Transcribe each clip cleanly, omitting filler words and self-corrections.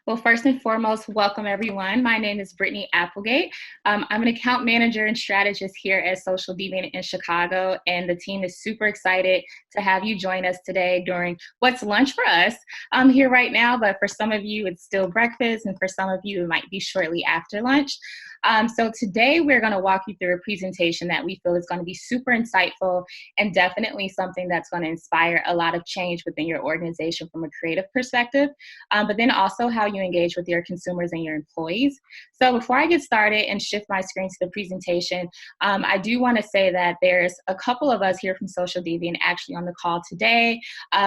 Well, first and foremost, welcome everyone. My name is Brittany Applegate. I'm an account manager and strategist here at Social Deviant in Chicago, and the team is super excited to have you join us today during what's lunch for us here right now, but for some of you, it's still breakfast, and for some of you, it might be shortly after lunch. So today we're going to walk you through a presentation that we feel is going to be super insightful and definitely something that's going to inspire a lot of change within your organization from a creative perspective, but then also how you engage with your consumers and your employees. So before I get started and shift my screen to the presentation, I do want to say that there's a couple of us here from Social Deviant actually on the call today,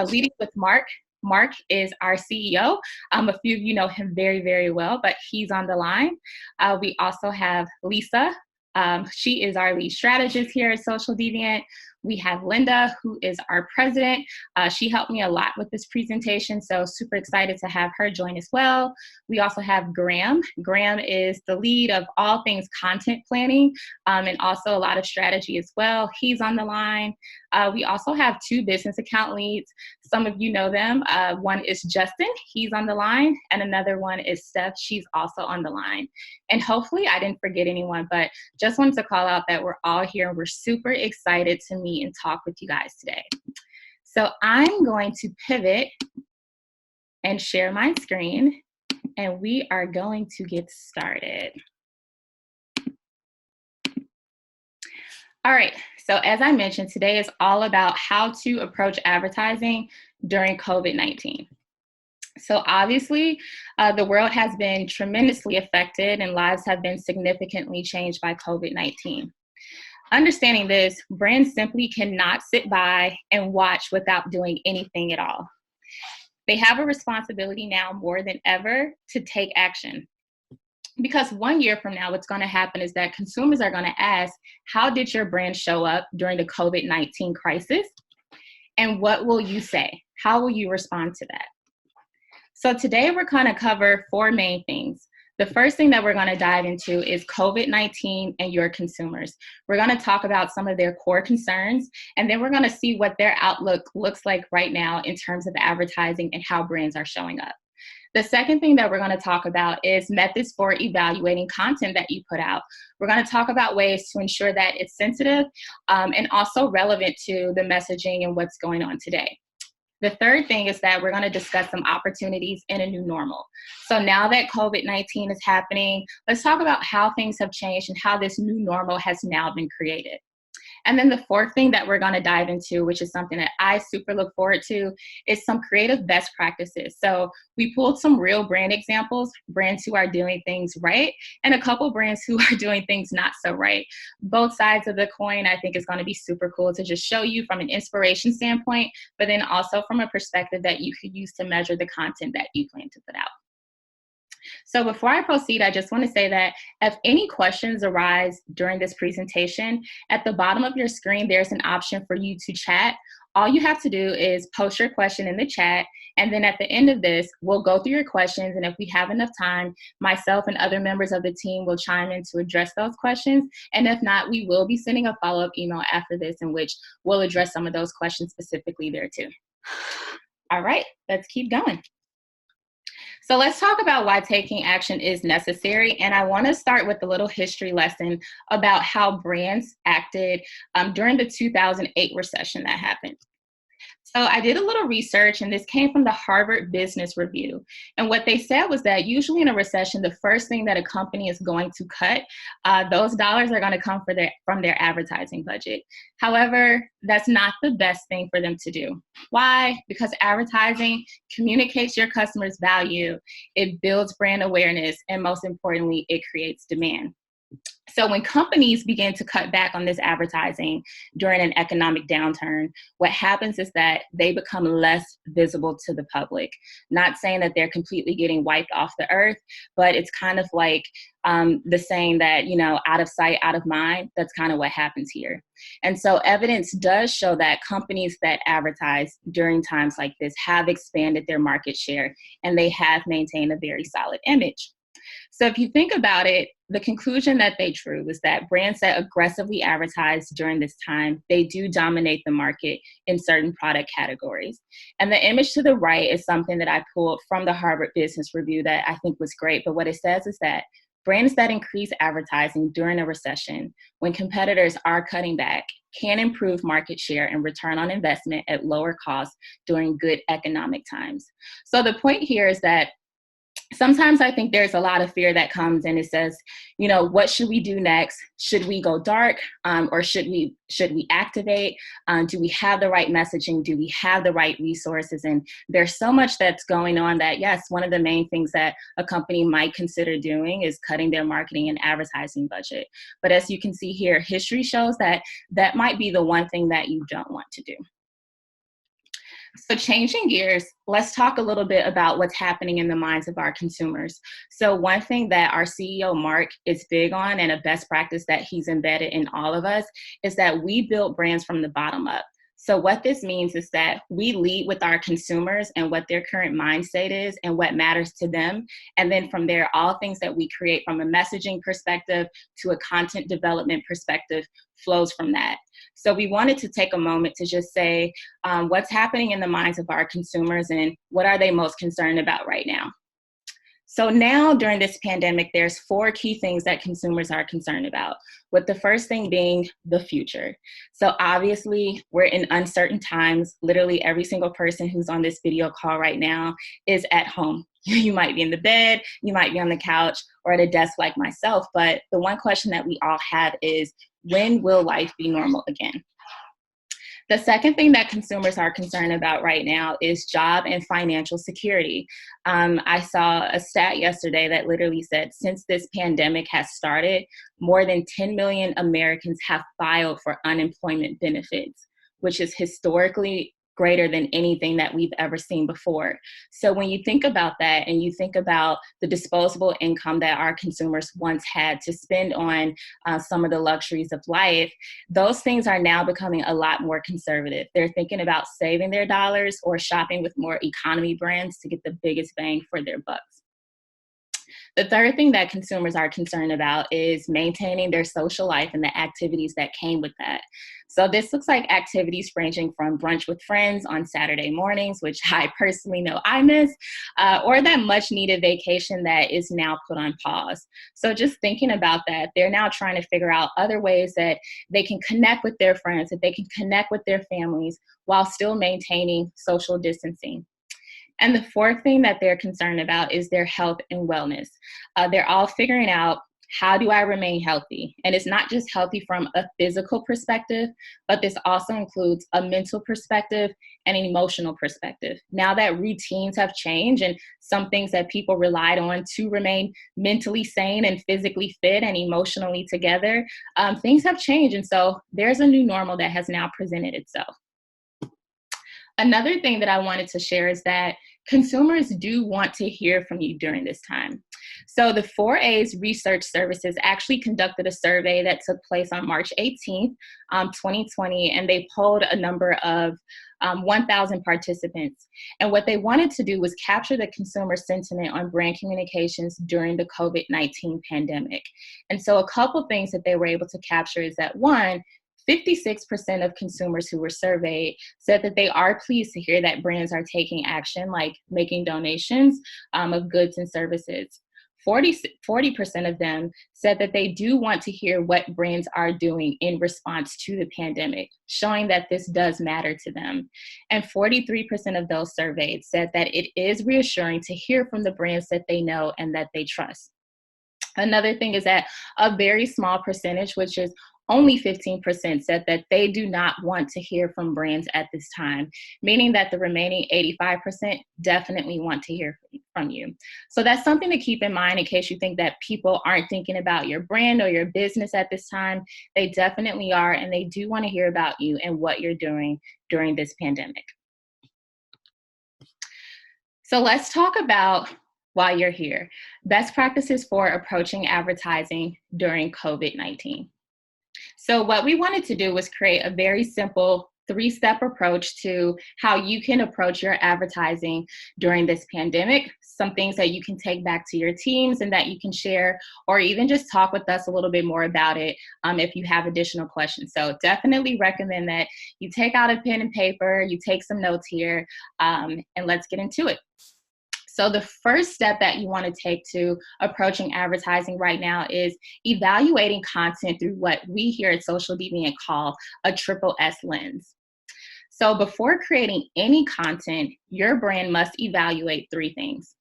leading with Mark. Mark is our CEO. A few of you know him very, very well, but he's on the line. We also have Lisa. She is our lead strategist here at Social Deviant. We have Linda, who is our president. She helped me a lot with this presentation, so super excited to have her join as well. We also have Graham. Graham is the lead of all things content planning and also a lot of strategy as well. He's on the line. We also have two business account leads. Some of you know them. One is Justin, he's on the line, and another one is Steph, she's also on the line. And hopefully I didn't forget anyone, but just wanted to call out that we're all here and we're super excited to meet and talk with you guys today. So I'm going to pivot and share my screen, and we are going to get started. All right, so as I mentioned, today is all about how to approach advertising during COVID-19. So obviously, the world has been tremendously affected and lives have been significantly changed by COVID-19. Understanding this, brands simply cannot sit by and watch without doing anything at all. They have a responsibility now more than ever to take action. Because 1 year from now, what's going to happen is that consumers are going to ask, how did your brand show up during the COVID-19 crisis? And what will you say? How will you respond to that? So today we're going to cover four main things. The first thing that we're going to dive into is COVID-19 and your consumers. We're going to talk about some of their core concerns, and then we're going to see what their outlook looks like right now in terms of advertising and how brands are showing up. The second thing that we're going to talk about is methods for evaluating content that you put out. We're going to talk about ways to ensure that it's sensitive and also relevant to the messaging and what's going on today. The third thing is that we're going to discuss some opportunities in a new normal. So now that COVID-19 is happening, let's talk about how things have changed and how this new normal has now been created. And then the fourth thing that we're going to dive into, which is something that I super look forward to, is some creative best practices. So we pulled some real brand examples, brands who are doing things right, and a couple brands who are doing things not so right. Both sides of the coin, I think, is going to be super cool to just show you from an inspiration standpoint, but then also from a perspective that you could use to measure the content that you plan to put out. So before I proceed, I just want to say that if any questions arise during this presentation, at the bottom of your screen, there's an option for you to chat. All you have to do is post your question in the chat, and then at the end of this, we'll go through your questions, and if we have enough time, myself and other members of the team will chime in to address those questions, and if not, we will be sending a follow-up email after this in which we'll address some of those questions specifically there too. All right, let's keep going. So let's talk about why taking action is necessary. And I want to start with a little history lesson about how brands acted during the 2008 recession that happened. So I did a little research, and this came from the Harvard Business Review. And what they said was that usually in a recession, the first thing that a company is going to cut, those dollars are going to come from their advertising budget. However, that's not the best thing for them to do. Why? Because advertising communicates your customers' value, it builds brand awareness, and most importantly, it creates demand. So when companies begin to cut back on this advertising during an economic downturn, what happens is that they become less visible to the public. Not saying that they're completely getting wiped off the earth, but it's kind of like the saying that, you know, out of sight, out of mind. That's kind of what happens here. And so evidence does show that companies that advertise during times like this have expanded their market share, and they have maintained a very solid image. So if you think about it, the conclusion that they drew was that brands that aggressively advertise during this time, they do dominate the market in certain product categories. And the image to the right is something that I pulled from the Harvard Business Review that I think was great. But what it says is that brands that increase advertising during a recession, when competitors are cutting back, can improve market share and return on investment at lower costs during good economic times. So the point here is that sometimes I think there's a lot of fear that comes and it says, you know, what should we do next? Should we go dark, or should we activate? Do we have the right messaging? Do we have the right resources? And there's so much that's going on that, yes, one of the main things that a company might consider doing is cutting their marketing and advertising budget. But as you can see here, history shows that that might be the one thing that you don't want to do. So changing gears, let's talk a little bit about what's happening in the minds of our consumers. So one thing that our CEO, Mark, is big on, and a best practice that he's embedded in all of us, is that we build brands from the bottom up. So what this means is that we lead with our consumers and what their current mindset is and what matters to them. And then from there, all things that we create from a messaging perspective to a content development perspective flows from that. So we wanted to take a moment to just say what's happening in the minds of our consumers and what are they most concerned about right now. So now during this pandemic, there's 4 key things that consumers are concerned about, with the first thing being the future. So obviously we're in uncertain times. Literally every single person who's on this video call right now is at home. You might be in the bed, you might be on the couch or at a desk like myself, but the one question that we all have is, when will life be normal again? The second thing that consumers are concerned about right now is job and financial security. I saw a stat yesterday that literally said since this pandemic has started, more than 10 million Americans have filed for unemployment benefits, which is historically greater than anything that we've ever seen before. So when you think about that and you think about the disposable income that our consumers once had to spend on some of the luxuries of life, those things are now becoming a lot more conservative. They're thinking about saving their dollars or shopping with more economy brands to get the biggest bang for their bucks. The third thing that consumers are concerned about is maintaining their social life and the activities that came with that. So this looks like activities ranging from brunch with friends on Saturday mornings, which I personally know I miss, or that much needed vacation that is now put on pause. So just thinking about that, they're now trying to figure out other ways that they can connect with their friends, that they can connect with their families while still maintaining social distancing. And the fourth thing that they're concerned about is their health and wellness. They're all figuring out, how do I remain healthy? And it's not just healthy from a physical perspective, but this also includes a mental perspective and an emotional perspective. Now that routines have changed and some things that people relied on to remain mentally sane and physically fit and emotionally together, things have changed. And so there's a new normal that has now presented itself. Another thing that I wanted to share is that consumers do want to hear from you during this time. So the 4A's Research Services actually conducted a survey that took place on March 18th, 2020, and they polled a number of 1,000 participants. And what they wanted to do was capture the consumer sentiment on brand communications during the COVID-19 pandemic. And so a couple things that they were able to capture is that, one, 56% of consumers who were surveyed said that they are pleased to hear that brands are taking action, like making donations of goods and services. 40% of them said that they do want to hear what brands are doing in response to the pandemic, showing that this does matter to them. And 43% of those surveyed said that it is reassuring to hear from the brands that they know and that they trust. Another thing is that a very small percentage, which is only 15%, said that they do not want to hear from brands at this time, meaning that the remaining 85% definitely want to hear from you. So that's something to keep in mind in case you think that people aren't thinking about your brand or your business at this time. They definitely are, and they do want to hear about you and what you're doing during this pandemic. So let's talk about, while you're here, best practices for approaching advertising during COVID-19. So what we wanted to do was create a very simple three-step approach to how you can approach your advertising during this pandemic. Some things that you can take back to your teams and that you can share, or even just talk with us a little bit more about it if you have additional questions. So definitely recommend that you take out a pen and paper, you take some notes here, and let's get into it. So the first step that you want to take to approaching advertising right now is evaluating content through what we here at Social Deviant call a triple S lens. So before creating any content, your brand must evaluate three things.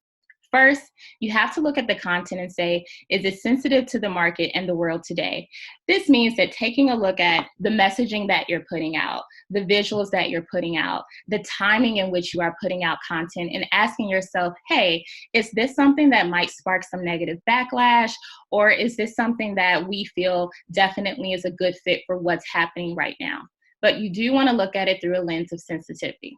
First, you have to look at the content and say, is it sensitive to the market and the world today? This means that taking a look at the messaging that you're putting out, the visuals that you're putting out, the timing in which you are putting out content, and asking yourself, hey, is this something that might spark some negative backlash? Or is this something that we feel definitely is a good fit for what's happening right now? But you do want to look at it through a lens of sensitivity.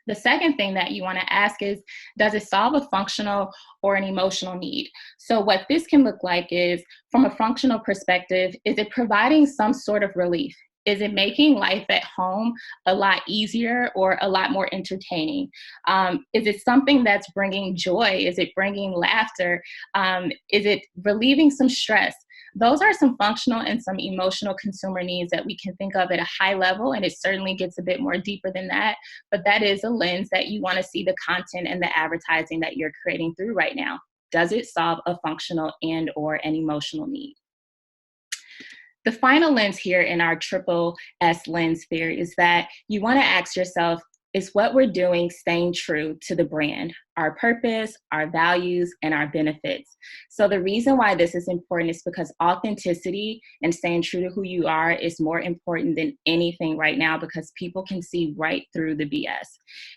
The second thing that you want to ask is, does it solve a functional or an emotional need? So what this can look like is, from a functional perspective, is it providing some sort of relief? Is it making life at home a lot easier or a lot more entertaining? Is it something that's bringing joy? Is it bringing laughter? Is it relieving some stress? Those are some functional and some emotional consumer needs that we can think of at a high level, and it certainly gets a bit more deeper than that, but that is a lens that you want to see the content and the advertising that you're creating through right now. Does it solve a functional and or an emotional need? The final lens here in our triple S lens theory is that you want to ask yourself, is what we're doing staying true to the brand, our purpose, our values, and our benefits? So the reason why this is important is because authenticity and staying true to who you are is more important than anything right now, because people can see right through the BS.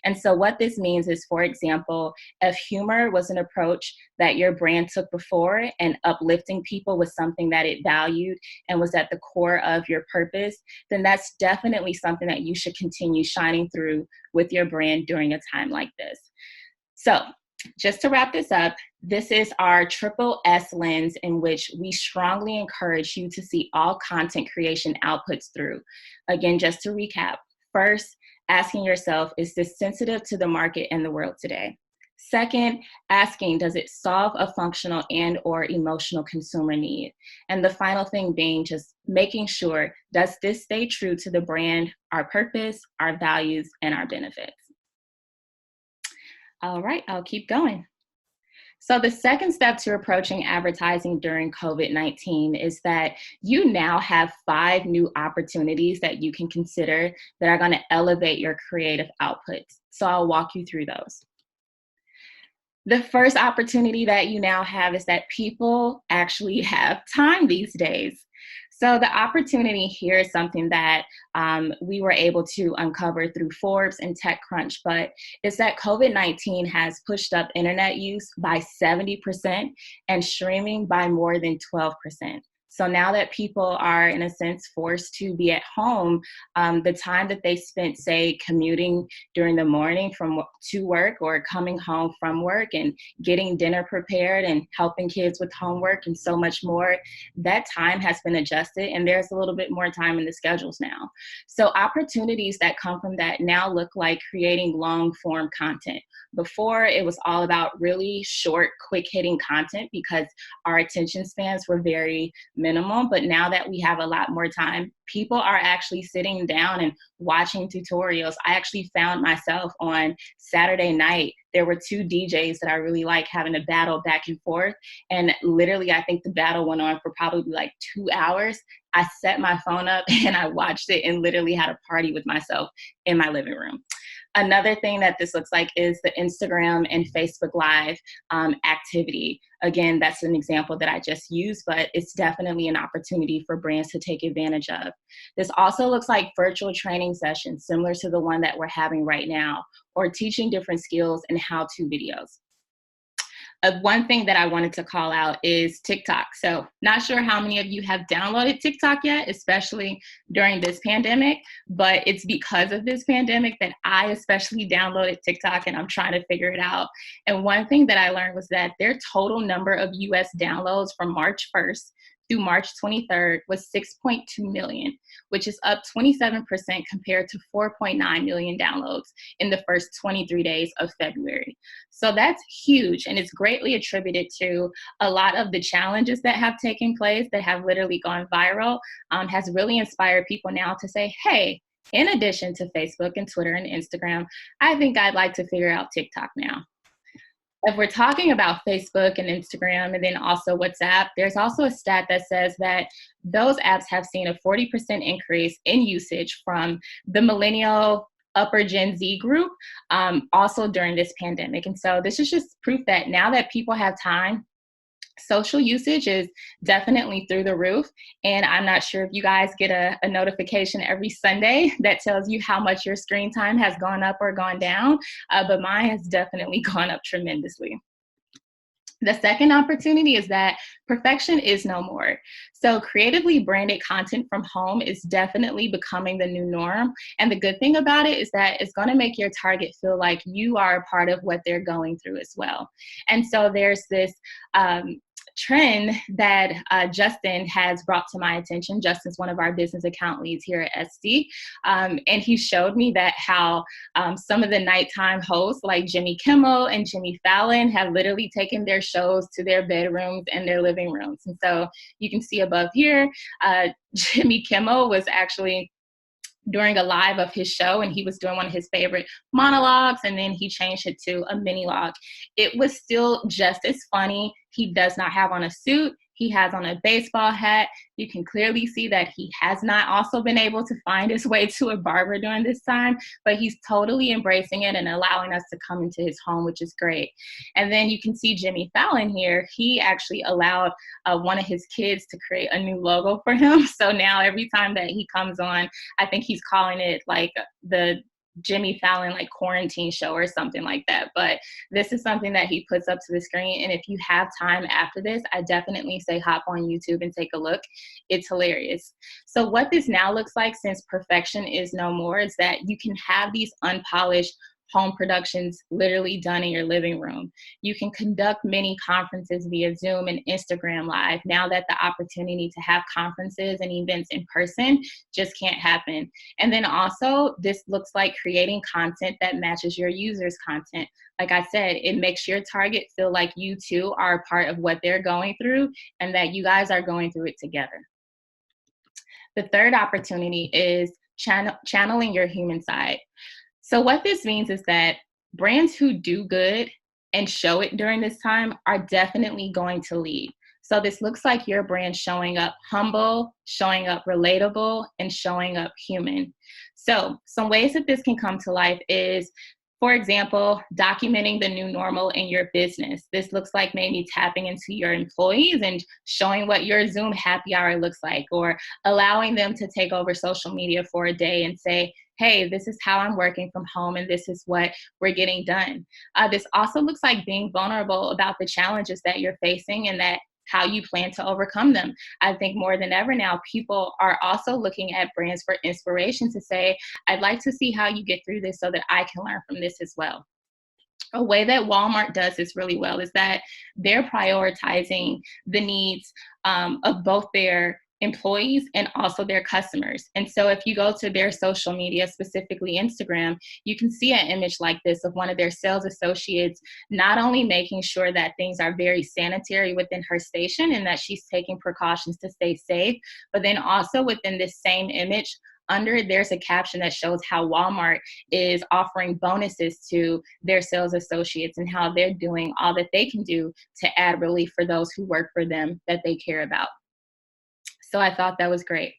And so what this means is, for example, if humor was an approach that your brand took before and uplifting people was something that it valued and was at the core of your purpose, then that's definitely something that you should continue shining through with your brand during a time like this. So just to wrap this up, this is our triple S lens in which we strongly encourage you to see all content creation outputs through. Again, just to recap, first, asking yourself, is this sensitive to the market and the world today? Second, asking, does it solve a functional and or emotional consumer need? And the final thing being just making sure, does this stay true to the brand, our purpose, our values, and our benefits? All right, I'll keep going. So the second step to approaching advertising during COVID-19 is that you now have 5 new opportunities that you can consider that are going to elevate your creative outputs. So I'll walk you through those. The first opportunity that you now have is that people actually have time these days. So the opportunity here is something that we were able to uncover through Forbes and TechCrunch, but it's that COVID-19 has pushed up internet use by 70% and streaming by more than 12%. So now that people are, in a sense, forced to be at home, the time that they spent, say, commuting during the morning to work or coming home from work and getting dinner prepared and helping kids with homework and so much more, that time has been adjusted and there's a little bit more time in the schedules now. So opportunities that come from that now look like creating long form content. Before, it was all about really short, quick hitting content because our attention spans were very minimal, but now that we have a lot more time, people are actually sitting down and watching tutorials. I actually found myself on Saturday night, there were 2 DJs that I really like having a battle back and forth. And literally, I think the battle went on for probably like 2 hours. I set my phone up and I watched it and literally had a party with myself in my living room. Another thing that this looks like is the Instagram and Facebook Live activity. Again, that's an example that I just used, but it's definitely an opportunity for brands to take advantage of. This also looks like virtual training sessions, similar to the one that we're having right now, or teaching different skills and how-to videos. One thing that I wanted to call out is TikTok. So not sure how many of you have downloaded TikTok yet, especially during this pandemic, but it's because of this pandemic that I especially downloaded TikTok and I'm trying to figure it out. And one thing that I learned was that their total number of US downloads from March 1st through March 23rd was 6.2 million, which is up 27% compared to 4.9 million downloads in the first 23 days of February. So that's huge, and it's greatly attributed to a lot of the challenges that have taken place that have literally gone viral, has really inspired people now to say, hey, in addition to Facebook and Twitter and Instagram, I think I'd like to figure out TikTok now. If we're talking about Facebook and Instagram and then also WhatsApp, there's also a stat that says that those apps have seen a 40% increase in usage from the millennial upper Gen Z group, also during this pandemic. And so this is just proof that now that people have time, social usage is definitely through the roof. And I'm not sure if you guys get a notification every Sunday that tells you how much your screen time has gone up or gone down, but mine has definitely gone up tremendously. The second opportunity is that perfection is no more. So creatively branded content from home is definitely becoming the new norm. And the good thing about it is that it's going to make your target feel like you are a part of what they're going through as well. And so there's this trend that Justin has brought to my attention. Justin's one of our business account leads here at SD. And he showed me that how some of the nighttime hosts like Jimmy Kimmel and Jimmy Fallon have literally taken their shows to their bedrooms and their living rooms. And so you can see above here, Jimmy Kimmel was actually during a live of his show, and he was doing one of his favorite monologues, and then he changed it to a mini log. It was still just as funny. He does not have on a suit. He has on a baseball hat. You can clearly see that he has not also been able to find his way to a barber during this time, but he's totally embracing it and allowing us to come into his home, which is great. And then you can see Jimmy Fallon here. He actually allowed one of his kids to create a new logo for him. So now every time that he comes on, I think he's calling it like the Jimmy Fallon like quarantine show or something like that. But this is something that he puts up to the screen. And if you have time after this, I definitely say hop on YouTube and take a look. It's hilarious. So what this now looks like, since perfection is no more, is that you can have these unpolished home productions literally done in your living room. You can conduct mini conferences via Zoom and Instagram Live now that the opportunity to have conferences and events in person just can't happen. And then also, this looks like creating content that matches your users' content. Like I said, it makes your target feel like you too are a part of what they're going through and that you guys are going through it together. The third opportunity is channeling your human side. So what this means is that brands who do good and show it during this time are definitely going to lead. So this looks like your brand showing up humble, showing up relatable, and showing up human. So some ways that this can come to life is, for example, documenting the new normal in your business. This looks like maybe tapping into your employees and showing what your Zoom happy hour looks like, or allowing them to take over social media for a day and say, hey, this is how I'm working from home and this is what we're getting done. This also looks like being vulnerable about the challenges that you're facing and that how you plan to overcome them. I think more than ever now, people are also looking at brands for inspiration to say, I'd like to see how you get through this so that I can learn from this as well. A way that Walmart does this really well is that they're prioritizing the needs of both their employees and also their customers. And so if you go to their social media, specifically Instagram, you can see an image like this of one of their sales associates not only making sure that things are very sanitary within her station and that she's taking precautions to stay safe, but then also within this same image, under it, there's a caption that shows how Walmart is offering bonuses to their sales associates and how they're doing all that they can do to add relief for those who work for them that they care about. So I thought that was great.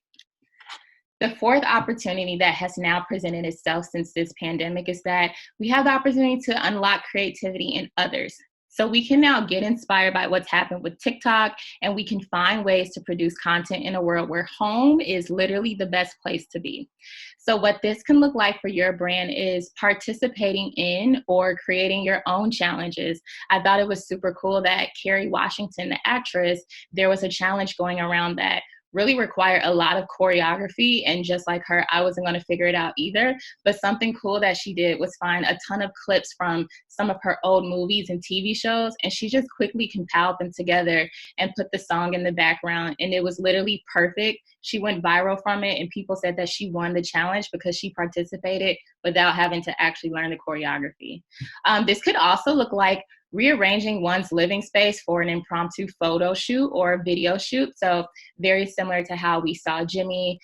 The fourth opportunity that has now presented itself since this pandemic is that we have the opportunity to unlock creativity in others. So we can now get inspired by what's happened with TikTok, and we can find ways to produce content in a world where home is literally the best place to be. So what this can look like for your brand is participating in or creating your own challenges. I thought it was super cool that Kerry Washington, the actress, there was a challenge going around that really required a lot of choreography. And just like her, I wasn't going to figure it out either. But something cool that she did was find a ton of clips from some of her old movies and TV shows. And she just quickly compiled them together and put the song in the background. And it was literally perfect. She went viral from it. And people said that she won the challenge because she participated without having to actually learn the choreography. This could also look like rearranging one's living space for an impromptu photo shoot or a video shoot. So very similar to how we saw Jimmy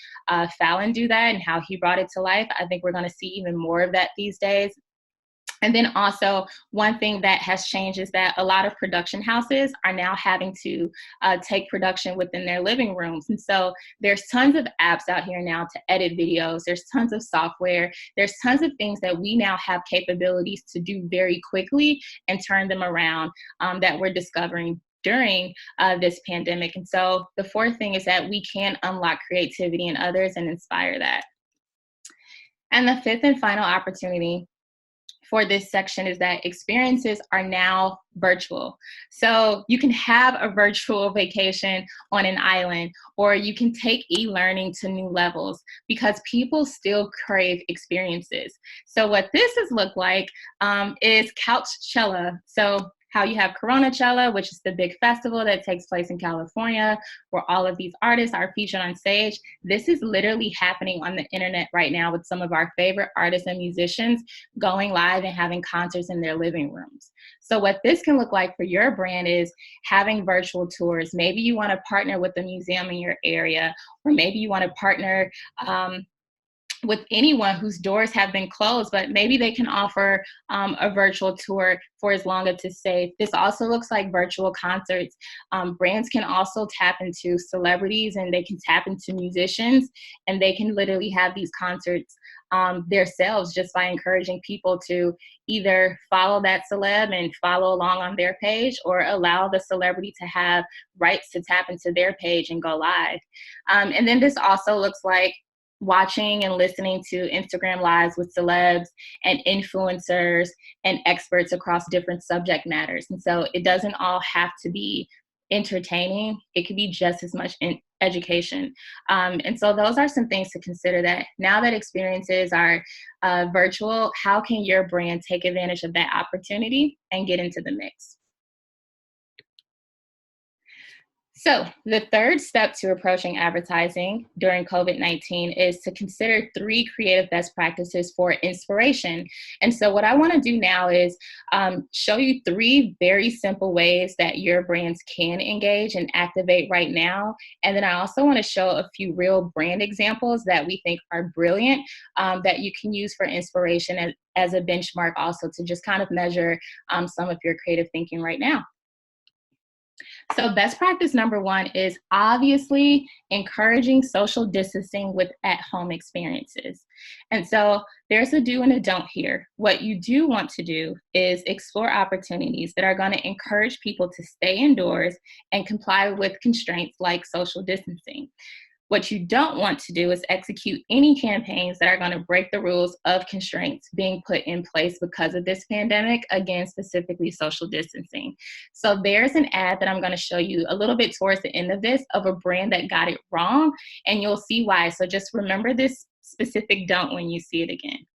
Fallon do that and how he brought it to life. I think we're going to see even more of that these days. And then also, one thing that has changed is that a lot of production houses are now having to take production within their living rooms. And so there's tons of apps out here now to edit videos. There's tons of software. There's tons of things that we now have capabilities to do very quickly and turn them around that we're discovering during this pandemic. And so the fourth thing is that we can unlock creativity in others and inspire that. And the fifth and final opportunity for this section is that experiences are now virtual. So you can have a virtual vacation on an island, or you can take e-learning to new levels because people still crave experiences. So what this has looked like is Couchella. So how you have Coronachella, which is the big festival that takes place in California, where all of these artists are featured on stage. This is literally happening on the internet right now with some of our favorite artists and musicians going live and having concerts in their living rooms. So what this can look like for your brand is having virtual tours. Maybe you want to partner with a museum in your area, or maybe you want to partner with anyone whose doors have been closed, but maybe they can offer a virtual tour for as long as it's safe. This also looks like virtual concerts. Brands can also tap into celebrities, and they can tap into musicians, and they can literally have these concerts themselves just by encouraging people to either follow that celeb and follow along on their page, or allow the celebrity to have rights to tap into their page and go live. And then this also looks like watching and listening to Instagram lives with celebs and influencers and experts across different subject matters. And so it doesn't all have to be entertaining. It could be just as much in education. And so those are some things to consider, that now that experiences are virtual, how can your brand take advantage of that opportunity and get into the mix? So the third step to approaching advertising during COVID-19 is to consider 3 creative best practices for inspiration. And so what I want to do now is show you 3 very simple ways that your brands can engage and activate right now. And then I also want to show a few real brand examples that we think are brilliant that you can use for inspiration as a benchmark, also to just kind of measure some of your creative thinking right now. So best practice number 1 is obviously encouraging social distancing with at-home experiences. And so there's a do and a don't here. What you do want to do is explore opportunities that are going to encourage people to stay indoors and comply with constraints like social distancing. What you don't want to do is execute any campaigns that are going to break the rules of constraints being put in place because of this pandemic, again, specifically social distancing. So there's an ad that I'm going to show you a little bit towards the end of this of a brand that got it wrong, and you'll see why. So just remember this specific don't when you see it again.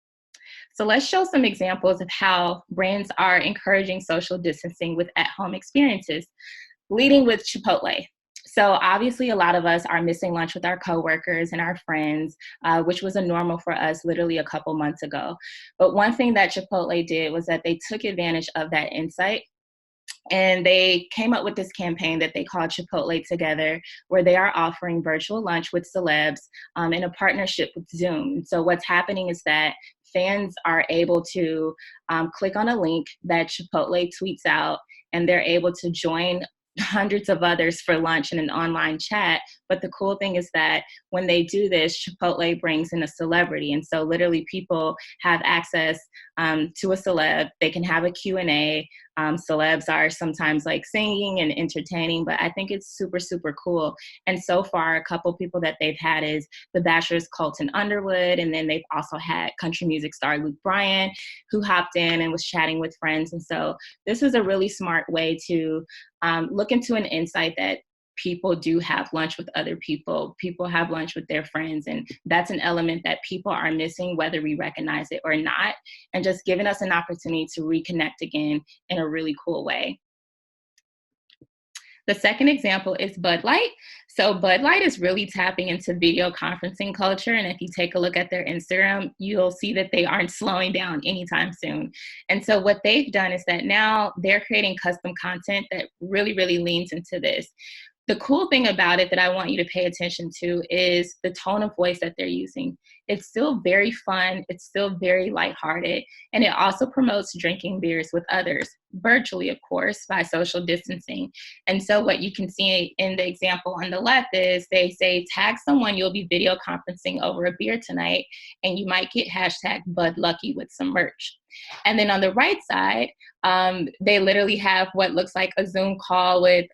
So let's show some examples of how brands are encouraging social distancing with at-home experiences, leading with Chipotle. So obviously a lot of us are missing lunch with our coworkers and our friends, which was a normal for us literally a couple months ago. But one thing that Chipotle did was that they took advantage of that insight, and they came up with this campaign that they called Chipotle Together, where they are offering virtual lunch with celebs in a partnership with Zoom. So what's happening is that fans are able to click on a link that Chipotle tweets out, and they're able to join hundreds of others for lunch in an online chat. But the cool thing is that when they do this, Chipotle brings in a celebrity. And so literally people have access to a celeb. They can have a Q&A. Celebs are sometimes like singing and entertaining, but I think it's super, super cool. And so far, a couple people that they've had is The Bachelor's Colton Underwood. And then they've also had country music star Luke Bryan, who hopped in and was chatting with friends. And so this is a really smart way to look into an insight that people do have lunch with other people. People have lunch with their friends. And that's an element that people are missing, whether we recognize it or not, and just giving us an opportunity to reconnect again in a really cool way. The second example is Bud Light. So Bud Light is really tapping into video conferencing culture. And if you take a look at their Instagram, you'll see that they aren't slowing down anytime soon. And so what they've done is that now they're creating custom content that really, really leans into this. The cool thing about it that I want you to pay attention to is the tone of voice that they're using. It's still very fun, it's still very lighthearted, and it also promotes drinking beers with others, virtually, of course, by social distancing. And so what you can see in the example on the left is they say, tag someone you'll be video conferencing over a beer tonight, and you might get hashtag Bud Lucky with some merch. And then on the right side, they literally have what looks like a Zoom call with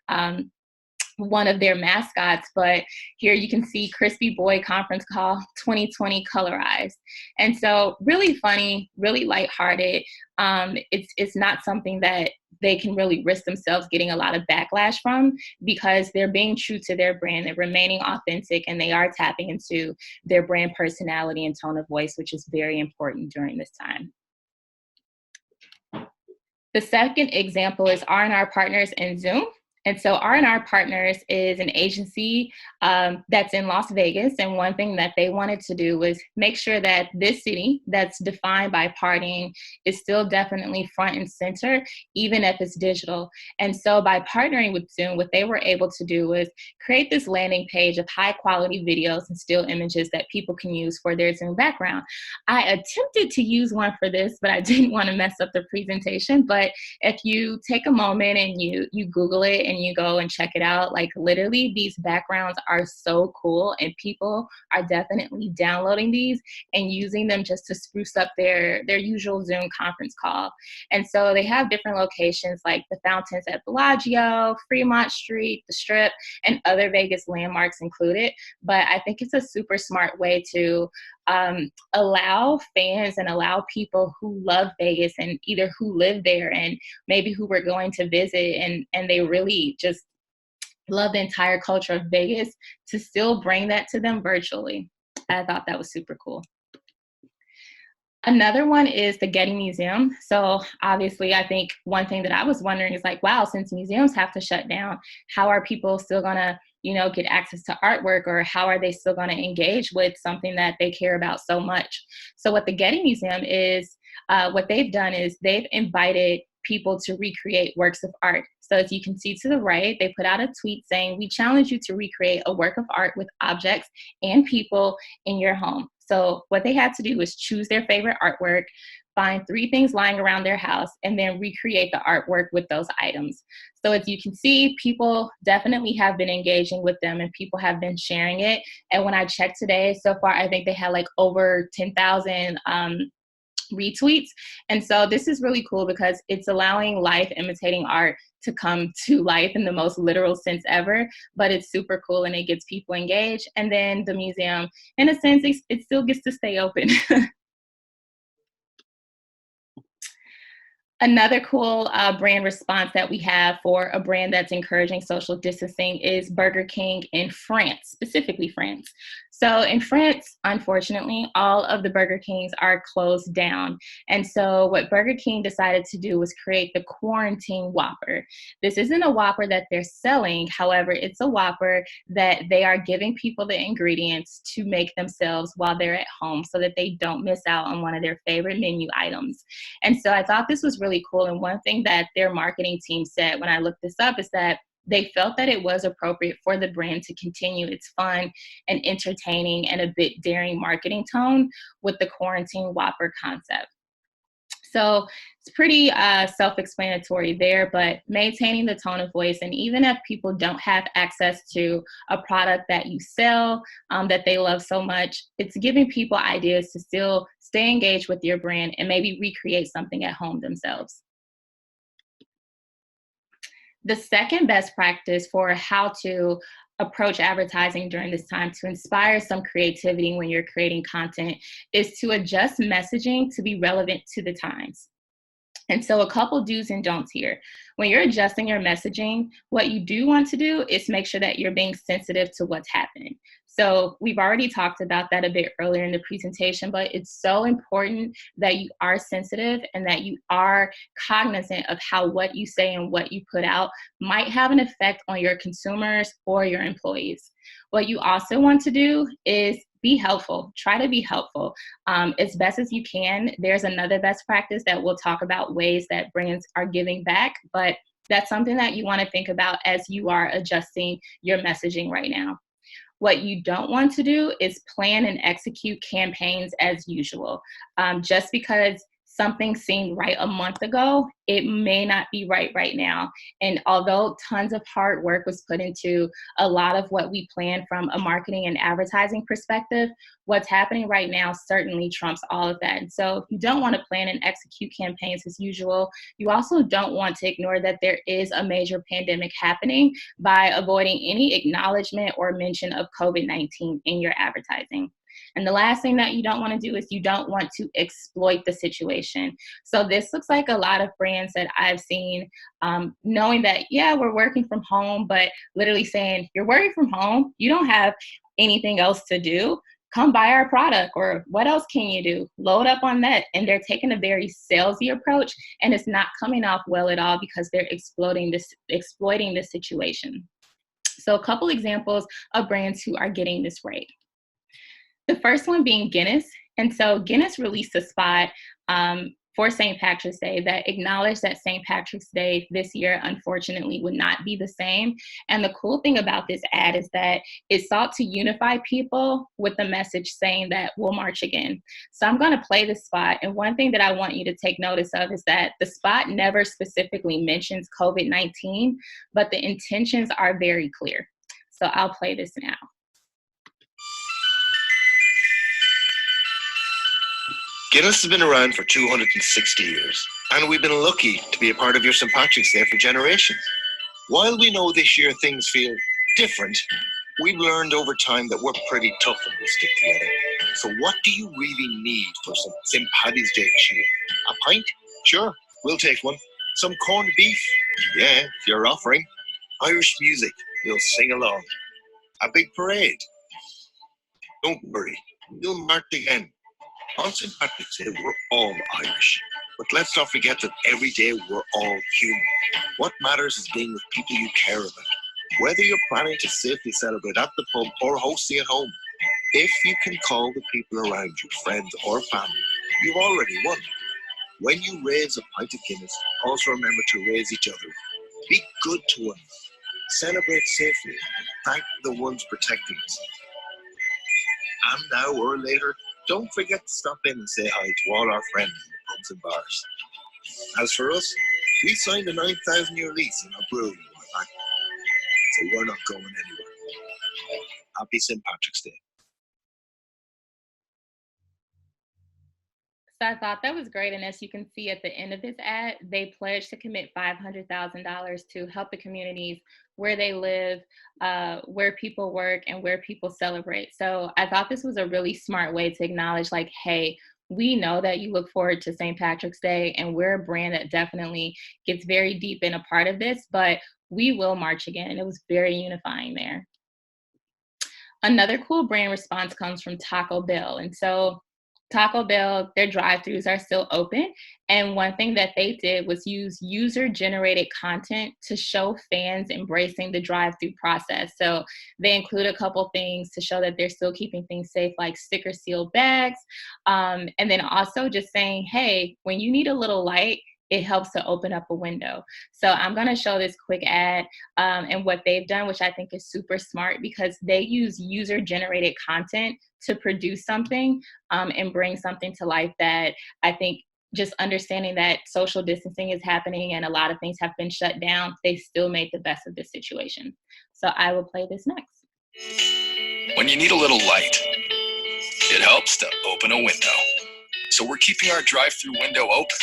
one of their mascots, but here you can see Crispy Boy conference call 2020 colorized. And so really funny, really lighthearted. It's not something that they can really risk themselves getting a lot of backlash from, because they're being true to their brand, they're remaining authentic, and they are tapping into their brand personality and tone of voice, which is very important during this time. The second example is R&R Partners and Zoom. And so R&R Partners is an agency that's in Las Vegas. And one thing that they wanted to do was make sure that this city that's defined by partying is still definitely front and center, even if it's digital. And so by partnering with Zoom, what they were able to do was create this landing page of high quality videos and still images that people can use for their Zoom background. I attempted to use one for this, but I didn't want to mess up the presentation. But if you take a moment and you Google it and you go and check it out, like literally these backgrounds are so cool, and people are definitely downloading these and using them just to spruce up their usual Zoom conference call. And so they have different locations like the fountains at Bellagio, Fremont Street, the Strip, and other Vegas landmarks included. But I think it's a super smart way to allow fans and allow people who love Vegas and either who live there and maybe who were going to visit and they really just love the entire culture of Vegas to still bring that to them virtually. I thought that was super cool. Another one is the Getty Museum. So obviously, I think one thing that I was wondering is like, wow, since museums have to shut down, how are people still gonna, get access to artwork, or how are they still gonna engage with something that they care about so much? So what the Getty Museum is, what they've done is they've invited people to recreate works of art. So as you can see to the right, they put out a tweet saying, we challenge you to recreate a work of art with objects and people in your home. So what they had to do was choose their favorite artwork, find 3 things lying around their house, and then recreate the artwork with those items. So as you can see, people definitely have been engaging with them and people have been sharing it. And when I checked today, so far, I think they had like over 10,000 retweets. And so this is really cool because it's allowing life imitating art to come to life in the most literal sense ever, but it's super cool and it gets people engaged. And then the museum, in a sense, it still gets to stay open. Another cool brand response that we have for a brand that's encouraging social distancing is Burger King in France, specifically France. So in France, unfortunately, all of the Burger Kings are closed down. And so what Burger King decided to do was create the quarantine Whopper. This isn't a Whopper that they're selling. However, it's a Whopper that they are giving people the ingredients to make themselves while they're at home so that they don't miss out on one of their favorite menu items. And so I thought this was really cool. And one thing that their marketing team said when I looked this up is that they felt that it was appropriate for the brand to continue its fun and entertaining and a bit daring marketing tone with the quarantine Whopper concept. So it's pretty self-explanatory there, but maintaining the tone of voice. And even if people don't have access to a product that you sell that they love so much, it's giving people ideas to still stay engaged with your brand and maybe recreate something at home themselves. The second best practice for how to approach advertising during this time to inspire some creativity when you're creating content is to adjust messaging to be relevant to the times. And so, a couple do's and don'ts here. When you're adjusting your messaging, what you do want to do is make sure that you're being sensitive to what's happening. So, we've already talked about that a bit earlier in the presentation, but it's so important that you are sensitive and that you are cognizant of how what you say and what you put out might have an effect on your consumers or your employees. What you also want to do is be helpful. Try to be helpful as best as you can. There's another best practice that we'll talk about, ways that brands are giving back, but that's something that you want to think about as you are adjusting your messaging right now. What you don't want to do is plan and execute campaigns as usual. Just because something seemed right a month ago, it may not be right now. And although tons of hard work was put into a lot of what we plan from a marketing and advertising perspective, what's happening right now certainly trumps all of that. And so you don't want to plan and execute campaigns as usual. You also don't want to ignore that there is a major pandemic happening by avoiding any acknowledgement or mention of COVID-19 in your advertising. And the last thing that you don't want to do is you don't want to exploit the situation. So this looks like a lot of brands that I've seen, knowing that, yeah, we're working from home, but literally saying, you're working from home, you don't have anything else to do, come buy our product, or what else can you do? Load up on that. And they're taking a very salesy approach, and it's not coming off well at all because they're exploiting this situation. So a couple examples of brands who are getting this right. The first one being Guinness. And so Guinness released a spot for St. Patrick's Day that acknowledged that St. Patrick's Day this year, unfortunately, would not be the same. And the cool thing about this ad is that it sought to unify people with the message saying that we'll march again. So I'm going to play this spot. And one thing that I want you to take notice of is that the spot never specifically mentions COVID-19, but the intentions are very clear. So I'll play this now. Guinness has been around for 260 years, and we've been lucky to be a part of your St. Patrick's Day for generations. While we know this year things feel different, we've learned over time that we're pretty tough and we stick together. So what do you really need for St. Paddy's Day this year? A pint? Sure, we'll take one. Some corned beef? Yeah, if you're offering. Irish music? We'll sing along. A big parade? Don't worry, you'll march again. On St. Patrick's Day, we're all Irish. But let's not forget that every day we're all human. What matters is being with people you care about. Whether you're planning to safely celebrate at the pub or hosting at home, if you can call the people around you, friends or family, you've already won. When you raise a pint of Guinness, also remember to raise each other. Be good to one another. Celebrate safely. Thank the ones protecting us. And now or later, don't forget to stop in and say hi to all our friends in the pubs and bars. As for us, we signed a 9,000-year lease in our brewery in our back, so we're not going anywhere. Happy St. Patrick's Day. So I thought that was great. And as you can see at the end of this ad, they pledged to commit $500,000 to help the communities where they live, where people work, and where people celebrate. So I thought this was a really smart way to acknowledge, like, hey, we know that you look forward to St. Patrick's Day, and we're a brand that definitely gets very deep in a part of this, but we will march again. And it was very unifying there. Another cool brand response comes from Taco Bell. And so Taco Bell, their drive-thrus are still open. And one thing that they did was use user-generated content to show fans embracing the drive-thru process. So they include a couple things to show that they're still keeping things safe, like sticker sealed bags. And then also just saying, hey, when you need a little light, it helps to open up a window. So I'm going to show this quick ad and what they've done, which I think is super smart because they use user-generated content to produce something and bring something to life that I think just understanding that social distancing is happening and a lot of things have been shut down, they still made the best of this situation. So I will play this next. When you need a little light, it helps to open a window. So we're keeping our drive-through window open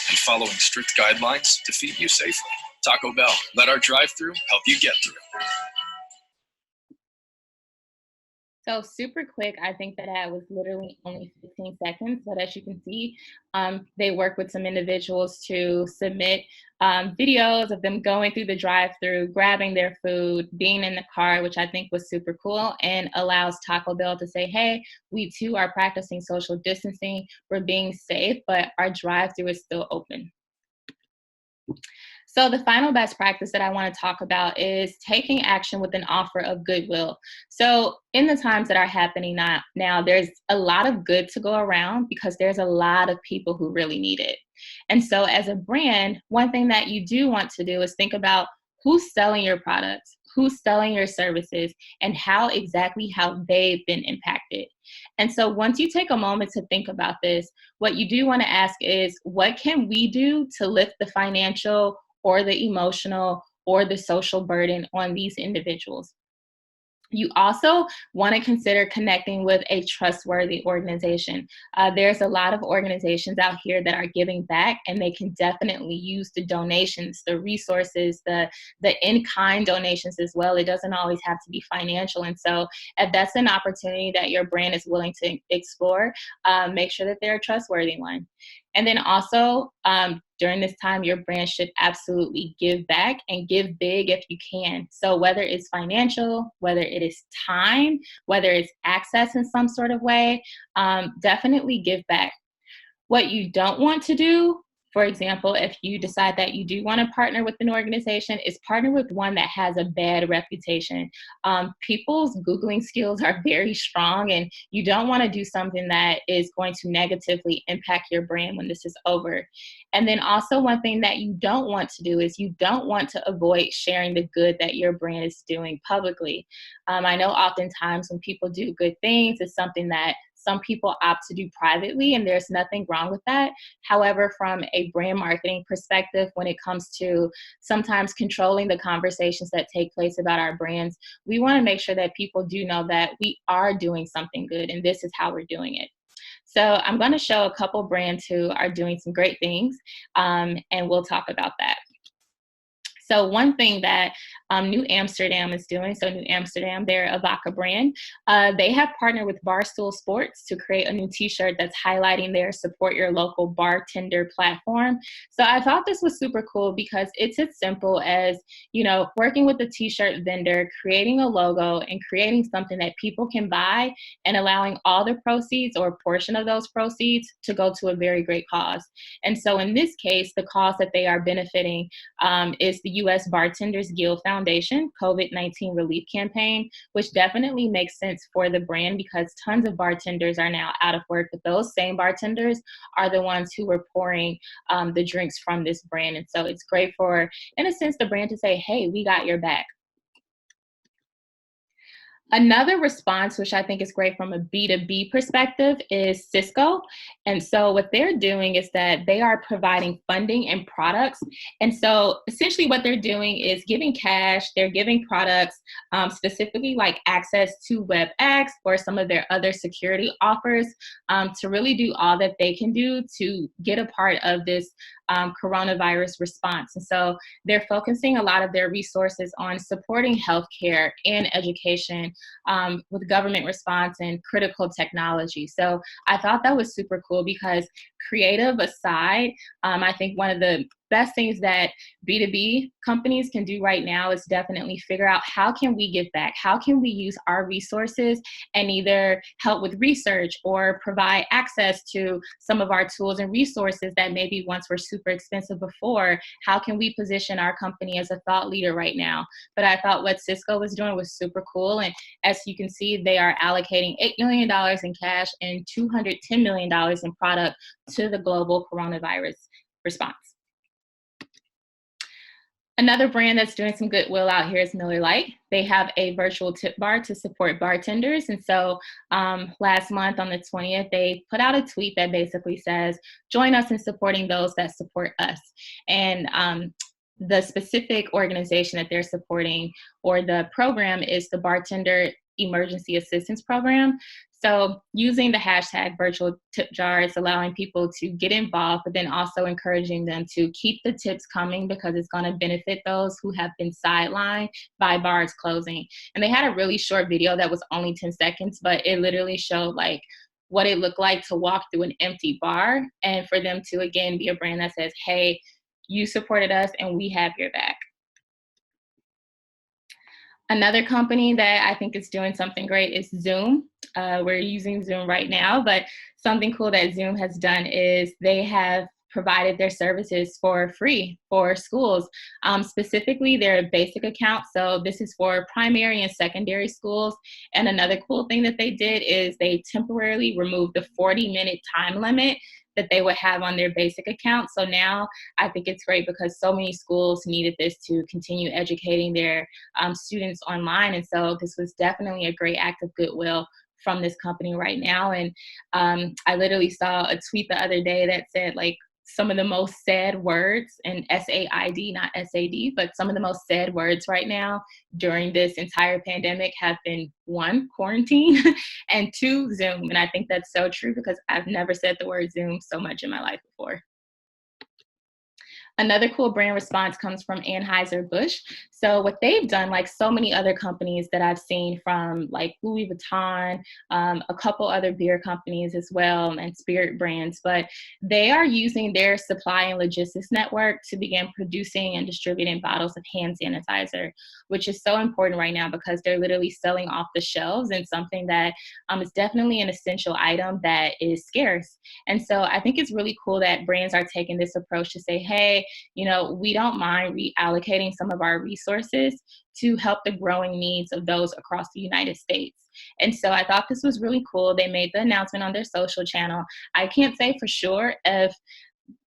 and following strict guidelines to feed you safely. Taco Bell, let our drive-through help you get through. So super quick, I think that ad was literally only 15 seconds, but as you can see, they work with some individuals to submit videos of them going through the drive-through, grabbing their food, being in the car, which I think was super cool and allows Taco Bell to say, hey, we too are practicing social distancing, we're being safe, but our drive-through is still open. So the final best practice that I want to talk about is taking action with an offer of goodwill. So in the times that are happening now, there's a lot of good to go around because there's a lot of people who really need it. And so as a brand, one thing that you do want to do is think about who's selling your products, who's selling your services, and how exactly how they've been impacted. And so once you take a moment to think about this, what you do want to ask is, what can we do to lift the financial or the emotional or the social burden on these individuals? You also want to consider connecting with a trustworthy organization. There's a lot of organizations out here that are giving back, and they can definitely use the donations, the resources, the in-kind donations as well. It doesn't always have to be financial. And so if that's an opportunity that your brand is willing to explore, make sure that they're a trustworthy one. And then also, during this time, your brand should absolutely give back and give big if you can. So whether it's financial, whether it is time, whether it's access in some sort of way, definitely give back. What you don't want to do, for example, if you decide that you do want to partner with an organization, is partner with one that has a bad reputation. People's Googling skills are very strong, and you don't want to do something that is going to negatively impact your brand when this is over. And then also, one thing that you don't want to do is you don't want to avoid sharing the good that your brand is doing publicly. I know oftentimes when people do good things, it's something that some people opt to do privately, and there's nothing wrong with that. However, from a brand marketing perspective, when it comes to sometimes controlling the conversations that take place about our brands, we want to make sure that people do know that we are doing something good, and this is how we're doing it. So I'm going to show a couple brands who are doing some great things, and we'll talk about that. So one thing that New Amsterdam is doing, so New Amsterdam, they're a vodka brand. They have partnered with Barstool Sports to create a new t-shirt that's highlighting their support your local bartender platform. So I thought this was super cool because it's as simple as, working with a t-shirt vendor, creating a logo and creating something that people can buy and allowing all the proceeds or a portion of those proceeds to go to a very great cause. And so in this case, the cause that they are benefiting is the U.S. Bartenders Guild Foundation COVID-19 relief campaign, which definitely makes sense for the brand because tons of bartenders are now out of work, but those same bartenders are the ones who were pouring the drinks from this brand. And so it's great for, in a sense, the brand to say, hey, we got your back. Another response, which I think is great from a B2B perspective, is Cisco. And so what they're doing is that they are providing funding and products. And so essentially what they're doing is giving cash, they're giving products, specifically like access to WebEx or some of their other security offers, to really do all that they can do to get a part of this coronavirus response. And so they're focusing a lot of their resources on supporting healthcare and education with government response and critical technology. So I thought that was super cool because creative aside, I think one of the best things that B2B companies can do right now is definitely figure out how can we give back? How can we use our resources and either help with research or provide access to some of our tools and resources that maybe once were super expensive before? How can we position our company as a thought leader right now? But I thought what Cisco was doing was super cool. And as you can see, they are allocating $8 million in cash and $210 million in product to the global coronavirus response. Another brand that's doing some goodwill out here is Miller Lite. They have a virtual tip bar to support bartenders. And so last month on the 20th, they put out a tweet that basically says, join us in supporting those that support us. And the specific organization that they're supporting or the program is the Bartender emergency assistance program. So using the hashtag virtual tip jar is allowing people to get involved, but then also encouraging them to keep the tips coming because it's going to benefit those who have been sidelined by bars closing. And they had a really short video that was only 10 seconds, but it literally showed like what it looked like to walk through an empty bar and for them to, again, be a brand that says, hey, you supported us and we have your back. Another company that I think is doing something great is Zoom. We're using Zoom right now, but something cool that Zoom has done is they have provided their services for free for schools, specifically their basic account. So this is for primary and secondary schools. And another cool thing that they did is they temporarily removed the 40-minute time limit that they would have on their basic account. So now I think it's great because so many schools needed this to continue educating their students online. And so this was definitely a great act of goodwill from this company right now. And I literally saw a tweet the other day that said like some of the most said words, and SAID, not SAD, but some of the most said words right now during this entire pandemic have been 1, quarantine, and 2, Zoom. And I think that's so true because I've never said the word Zoom so much in my life before. Another cool brand response comes from Anheuser-Busch. So what they've done, like so many other companies that I've seen from like Louis Vuitton, a couple other beer companies as well, and spirit brands, but they are using their supply and logistics network to begin producing and distributing bottles of hand sanitizer, which is so important right now because they're literally selling off the shelves and something that is definitely an essential item that is scarce. And so I think it's really cool that brands are taking this approach to say, hey, you know, we don't mind reallocating some of our resources to help the growing needs of those across the United States. And so I thought this was really cool. They made the announcement on their social channel. I can't say for sure if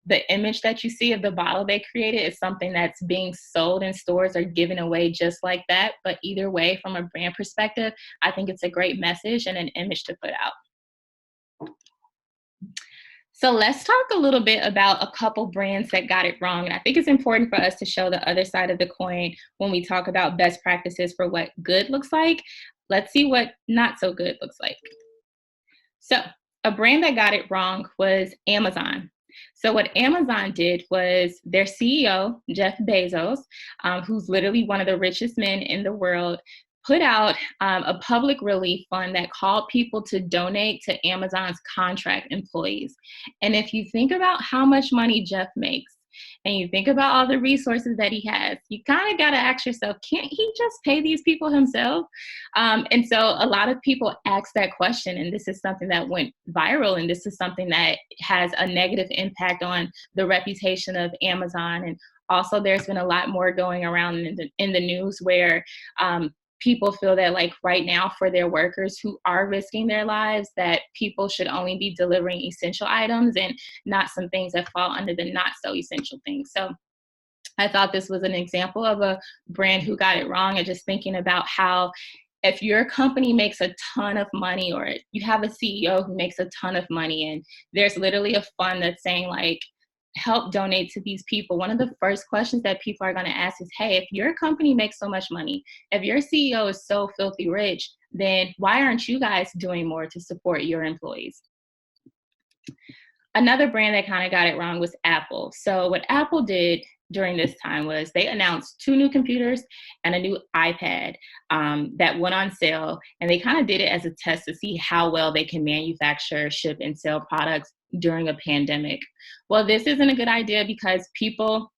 the image that you see of the bottle they created is something that's being sold in stores or given away just like that. But either way, from a brand perspective, I think it's a great message and an image to put out. So let's talk a little bit about a couple brands that got it wrong. And I think it's important for us to show the other side of the coin when we talk about best practices for what good looks like. Let's see what not so good looks like. So a brand that got it wrong was Amazon. So what Amazon did was their CEO, Jeff Bezos, who's literally one of the richest men in the world, put out a public relief fund that called people to donate to Amazon's contract employees. And if you think about how much money Jeff makes, and you think about all the resources that he has, you kind of got to ask yourself, can't he just pay these people himself? And so a lot of people ask that question, and this is something that went viral, and this is something that has a negative impact on the reputation of Amazon. And also there's been a lot more going around in the news where people feel that like right now for their workers who are risking their lives, that people should only be delivering essential items and not some things that fall under the not so essential things. So I thought this was an example of a brand who got it wrong, and just thinking about how if your company makes a ton of money, or you have a CEO who makes a ton of money, and there's literally a fund that's saying like, help donate to these people, one of the first questions that people are going to ask is, hey, if your company makes so much money, if your CEO is so filthy rich, then why aren't you guys doing more to support your employees? Another brand that kind of got it wrong was Apple. So what Apple did during this time was they announced 2 new computers and a new iPad that went on sale. And they kind of did it as a test to see how well they can manufacture, ship, and sell products during a pandemic. Well, this isn't a good idea because people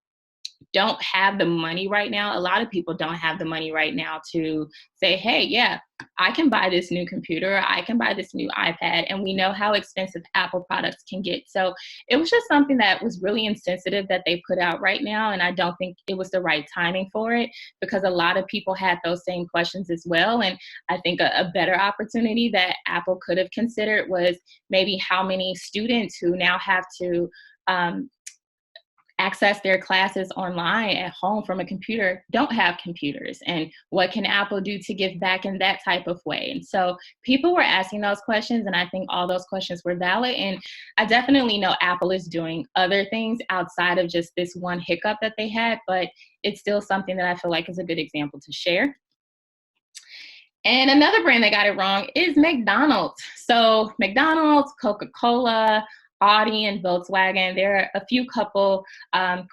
don't have the money right now. A lot of people don't have the money right now to say, hey, yeah, I can buy this new computer, I can buy this new iPad, and we know how expensive Apple products can get. So it was just something that was really insensitive that they put out right now, and I don't think it was the right timing for it because a lot of people had those same questions as well. And I think a better opportunity that Apple could have considered was maybe how many students who now have to access their classes online at home from a computer don't have computers, and what can Apple do to give back in that type of way? And so people were asking those questions, and I think all those questions were valid. And I definitely know Apple is doing other things outside of just this one hiccup that they had, but it's still something that I feel like is a good example to share. And another brand that got it wrong is McDonald's. So McDonald's, Coca-Cola, Audi, and Volkswagen, there are a few couple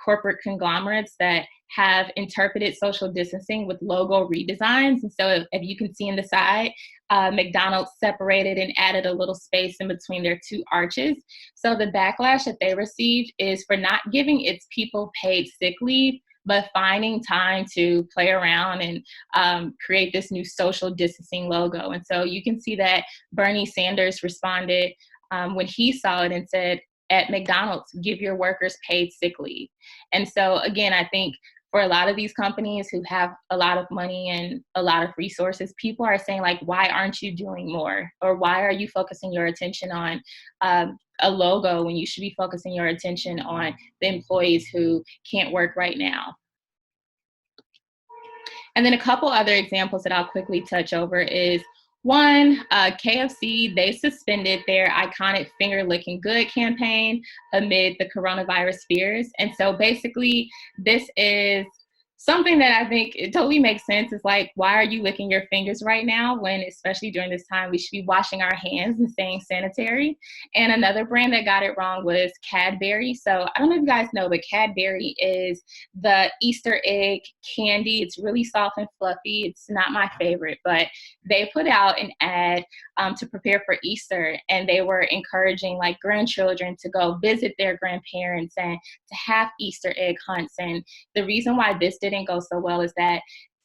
corporate conglomerates that have interpreted social distancing with logo redesigns. And so if you can see in the side, McDonald's separated and added a little space in between their two arches. So the backlash that they received is for not giving its people paid sick leave, but finding time to play around and create this new social distancing logo. And so you can see that Bernie Sanders responded when he saw it and said, at McDonald's, give your workers paid sick leave. And so again, I think for a lot of these companies who have a lot of money and a lot of resources, people are saying like, why aren't you doing more? Or why are you focusing your attention on a logo when you should be focusing your attention on the employees who can't work right now? And then a couple other examples that I'll quickly touch over is one, KFC, they suspended their iconic finger licking good campaign amid the coronavirus fears. And so basically, this is something that I think it totally makes sense. Is like, why are you licking your fingers right now when, especially during this time, we should be washing our hands and staying sanitary? And another brand that got it wrong was Cadbury. So I don't know if you guys know, but Cadbury is the Easter egg candy. It's really soft and fluffy. It's not my favorite, but they put out an ad to prepare for Easter, and they were encouraging like grandchildren to go visit their grandparents and to have Easter egg hunts. And the reason why this didn't go so well is that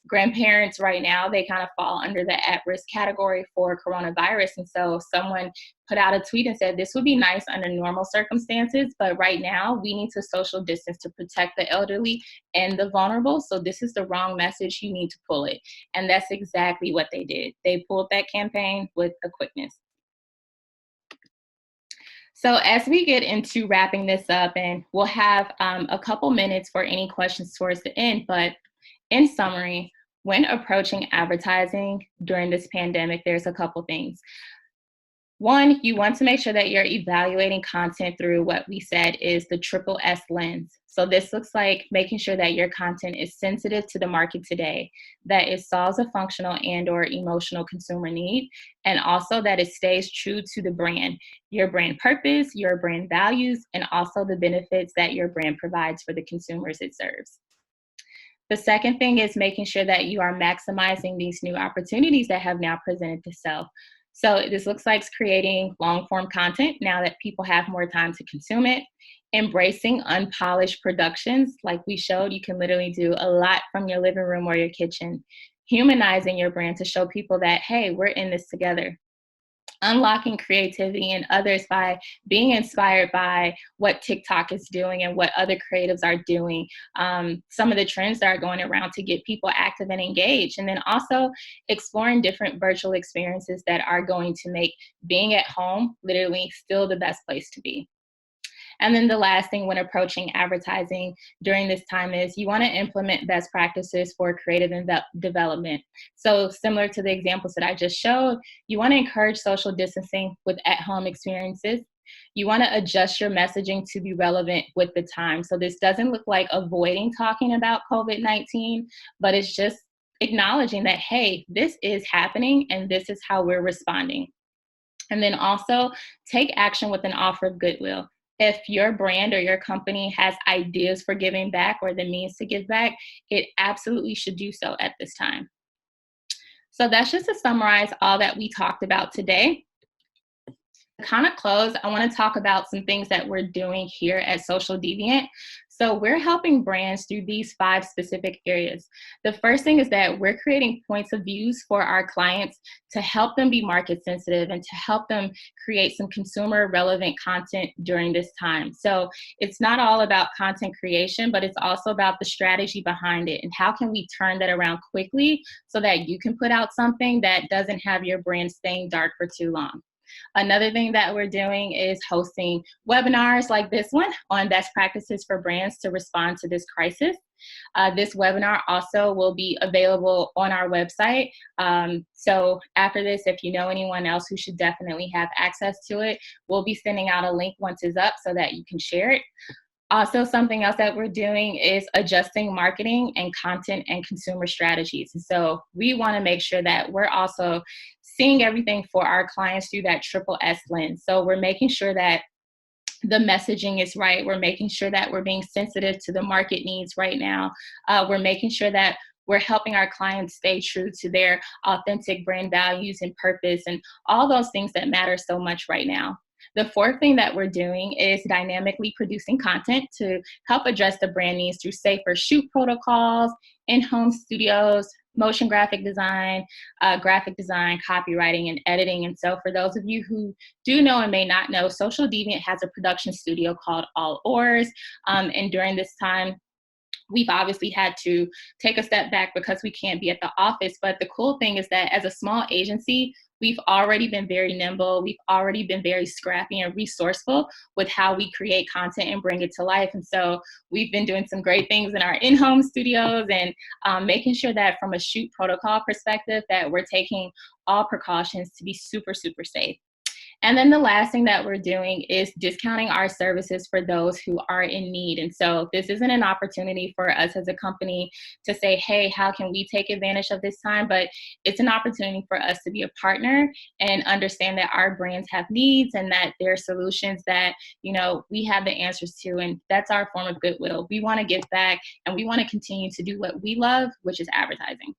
grandparents right now, they kind of fall under the at-risk category for coronavirus. And so someone put out a tweet and said, this would be nice under normal circumstances, but right now we need to social distance to protect the elderly and the vulnerable. So this is the wrong message. You need to pull it. And that's exactly what they did. They pulled that campaign with a quickness. So as we get into wrapping this up, and we'll have a couple minutes for any questions towards the end, but in summary, when approaching advertising during this pandemic, there's a couple things. One, you want to make sure that you're evaluating content through what we said is the triple S lens. So this looks like making sure that your content is sensitive to the market today, that it solves a functional and or emotional consumer need, and also that it stays true to the brand, your brand purpose, your brand values, and also the benefits that your brand provides for the consumers it serves. The second thing is making sure that you are maximizing these new opportunities that have now presented itself. So this looks like creating long form content now that people have more time to consume it, embracing unpolished productions. Like we showed, you can literally do a lot from your living room or your kitchen, humanizing your brand to show people that, hey, we're in this together. Unlocking creativity in others by being inspired by what TikTok is doing and what other creatives are doing, some of the trends that are going around to get people active and engaged, and then also exploring different virtual experiences that are going to make being at home literally still the best place to be. And then the last thing when approaching advertising during this time is you want to implement best practices for creative development. So similar to the examples that I just showed, you want to encourage social distancing with at-home experiences. You want to adjust your messaging to be relevant with the time. So this doesn't look like avoiding talking about COVID-19, but it's just acknowledging that, hey, this is happening and this is how we're responding. And then also take action with an offer of goodwill. If your brand or your company has ideas for giving back or the means to give back, it absolutely should do so at this time. So that's just to summarize all that we talked about today. To kind of close, I want to talk about some things that we're doing here at Social Deviant. So we're helping brands through these 5 specific areas. The first thing is that we're creating points of views for our clients to help them be market sensitive and to help them create some consumer relevant content during this time. So it's not all about content creation, but it's also about the strategy behind it and how can we turn that around quickly so that you can put out something that doesn't have your brand staying dark for too long. Another thing that we're doing is hosting webinars like this one on best practices for brands to respond to this crisis. This webinar also will be available on our website. So after this, if you know anyone else who should definitely have access to it, we'll be sending out a link once it's up so that you can share it. Also, something else that we're doing is adjusting marketing and content and consumer strategies. And so we want to make sure that we're also seeing everything for our clients through that triple S lens. So we're making sure that the messaging is right. We're making sure that we're being sensitive to the market needs right now. We're making sure that we're helping our clients stay true to their authentic brand values and purpose and all those things that matter so much right now. The fourth thing that we're doing is dynamically producing content to help address the brand needs through safer shoot protocols, in-home studios, motion graphic design, copywriting, and editing. And so for those of you who do know and may not know, Social Deviant has a production studio called All Oars. And during this time, we've obviously had to take a step back because we can't be at the office. But the cool thing is that as a small agency, we've already been very nimble. We've already been very scrappy and resourceful with how we create content and bring it to life. And so we've been doing some great things in our in-home studios and making sure that from a shoot protocol perspective that we're taking all precautions to be super, super safe. And then the last thing that we're doing is discounting our services for those who are in need. And so this isn't an opportunity for us as a company to say, hey, how can we take advantage of this time? But it's an opportunity for us to be a partner and understand that our brands have needs and that there are solutions that, we have the answers to. And that's our form of goodwill. We want to give back and we want to continue to do what we love, which is advertising.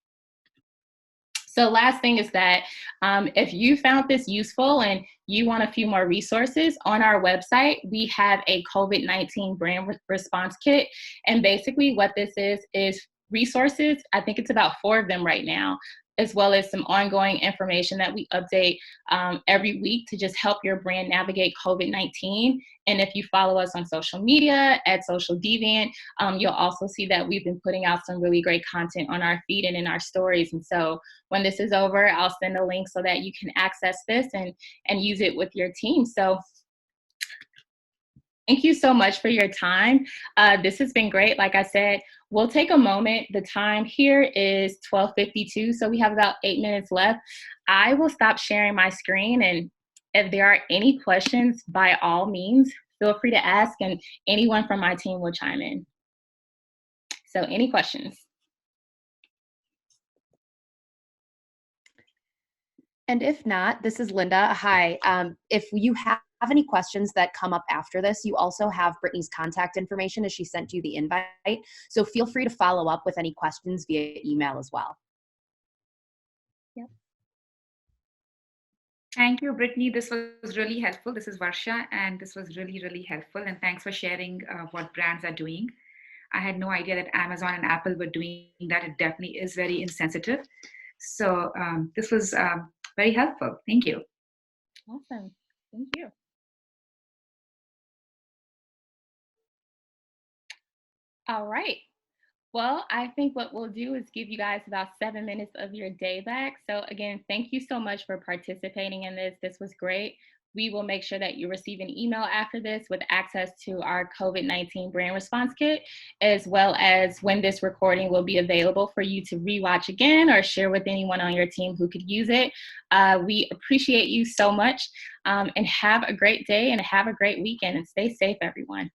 So last thing is that if you found this useful and you want a few more resources, on our website, we have a COVID-19 brand response kit. And basically what this is resources. I think it's about 4 of them right now, as well as some ongoing information that we update every week to just help your brand navigate COVID-19. And if you follow us on social media at Social Deviant, you'll also see that we've been putting out some really great content on our feed and in our stories. And so when this is over, I'll send a link so that you can access this and use it with your team. So thank you so much for your time. This has been great. Like I said, we'll take a moment. The time here is 12:52, so we have about 8 minutes left. I will stop sharing my screen, and if there are any questions, by all means, feel free to ask, and anyone from my team will chime in. So any questions? And if not, this is Linda. Hi. If you have any questions that come up after this, you also have Brittany's contact information as she sent you the invite. So feel free to follow up with any questions via email as well. Yep. Thank you, Brittany. This was really helpful. This is Varsha, and this was really, really helpful. And thanks for sharing what brands are doing. I had no idea that Amazon and Apple were doing that. It definitely is very insensitive. So this was very helpful. Thank you. Awesome. Thank you. All right. Well, I think what we'll do is give you guys about 7 minutes of your day back. So again, thank you so much for participating in this. This was great. We will make sure that you receive an email after this with access to our COVID-19 brand response kit, as well as when this recording will be available for you to rewatch again or share with anyone on your team who could use it. We appreciate you so much, and have a great day and have a great weekend, and stay safe, everyone.